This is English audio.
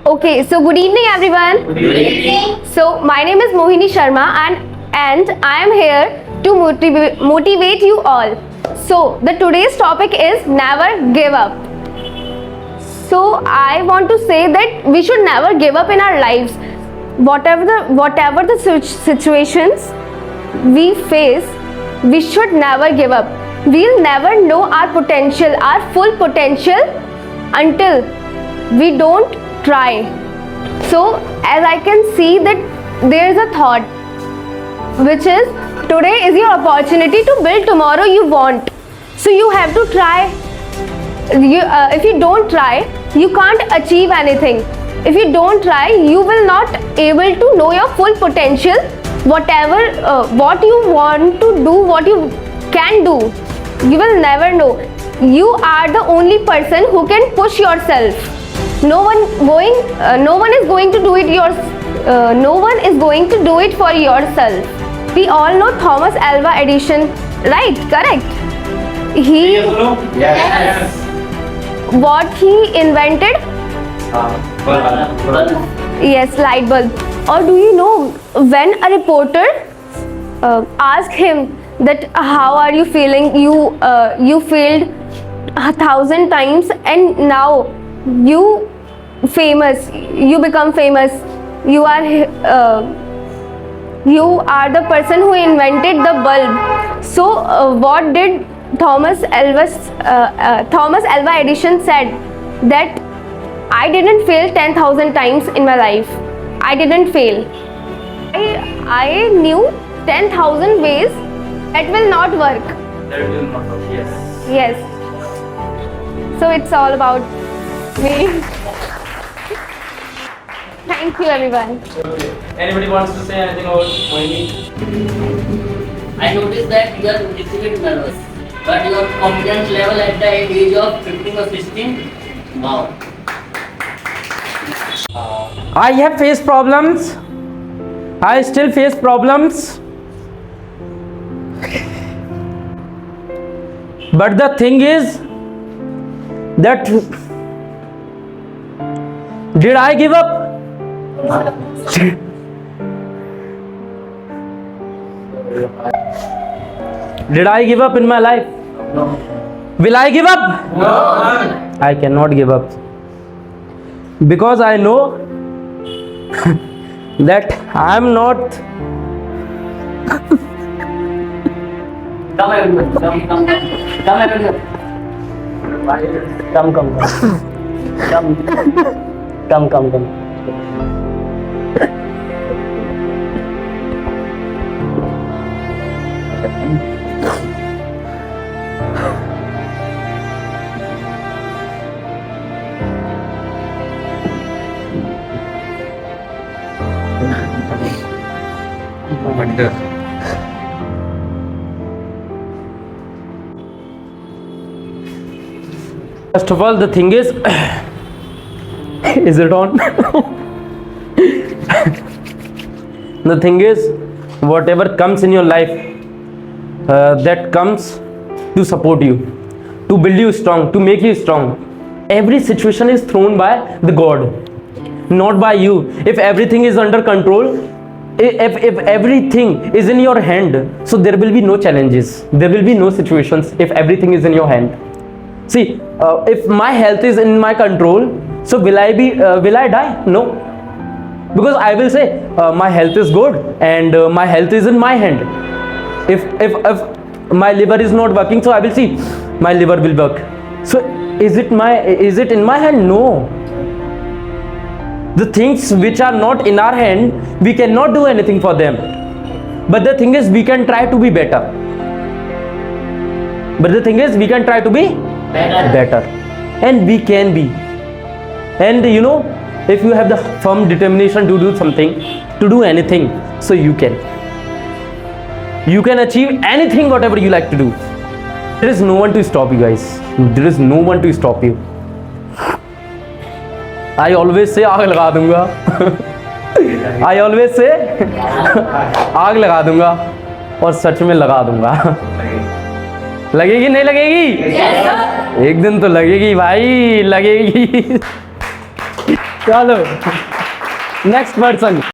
Okay, so good evening everyone. Good evening. So my name is Mohini Sharma and I am here to motivate you all. So the today's topic is never give up. So I want to say that we should never give up in our lives. Whatever the situations we face, we should never give up. We'll never know our potential, our full potential, until we don't try. So as I can see that there is a thought which is today is your opportunity to build tomorrow you want. So you have to try. If you don't try, you can't achieve anything. If you don't try, you will not able to know your full potential. Whatever what you want to do, what you can do, you will never know. You are the only person who can push yourself. No one is going to do it no one is going to do it for yourself. We all know Thomas Alva Edison, right? Correct. Yes. What he invented? Yes, light bulb. Or do you know when a reporter asked him that how are you feeling? You failed 1,000 times and now you famous. You become famous. You are the person who invented the bulb. So what did Thomas Alva Edison said? That I didn't fail 10,000 times in my life. I didn't fail. I knew 10,000 ways that will not work. That will not work. Yes. Yes. So it's all about me. Thank you, everyone. Okay. Anybody wants to say anything about Mohini? I noticed that you are a little bit nervous, but your confidence level at the age of 15 or 16, wow. I have faced problems. I still face problems. But the thing is that did I give up? Did I give up in my life? No. Will I give up? No. I cannot give up. Because I know that I am not. Come everyone, come everyone. Come. Wonder. First of all, the thing is it on? The thing is, whatever comes in your life, that comes to support you, to build you strong, to make you strong. Every situation is thrown by the God, not by you. If everything is under control, if everything is in your hand, so there will be no challenges, there will be no situations if everything is in your hand. See, if my health is in my control, so will I die? No, because I will say my health is good and my health is in my hand. If my liver is not working, so I will see my liver will work. So is it in my hand? No. The things which are not in our hand, we cannot do anything for them. But the thing is, we can try to be better. Better. And we can be. And you know, if you have the firm determination to do something, to do anything, so you can achieve anything, whatever you like to do. There is no one to stop you, guys. There is no one to stop you. I always say आग लगा दूंगा. I always say आग लगा दूंगा, और सच में लगा दूंगा. लगेगी नहीं लगेगी? एक दिन तो लगेगी भाई, लगेगी. चलो नेक्स्ट पर्सन